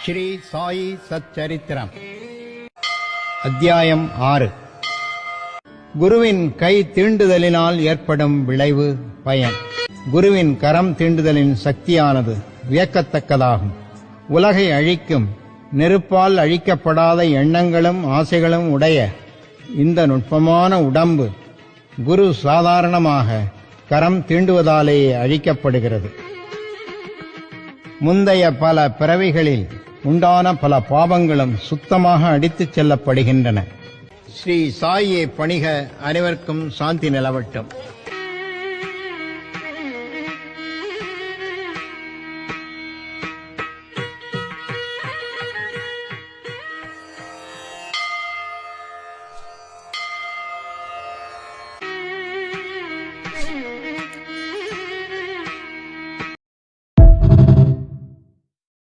ஸ்ரீ சாயி சச்சரித்திரம். அத்தியாயம் 6. குருவின் கை தீண்டுதலினால் ஏற்படும் விளைவு பயன். குருவின் கரம் தீண்டுதலின் சக்தியானது வியக்கத்தக்கதாகும். உலகை அழிக்கும் நெருப்பால் அழிக்கப்படாத எண்ணங்களும் ஆசைகளும் உடைய இந்த நுட்பமான உடம்பு குரு சாதாரணமாக கரம் தீண்டுவதாலேயே அழிக்கப்படுகிறது. முந்தைய பல பிறவிகளில் உண்டான பல பாவங்களும் சுத்தமாக அடித்துச் செல்லப்படுகின்றன. ஸ்ரீ சாயியை பணிக. அனைவருக்கும் சாந்தி நிலவட்டும்.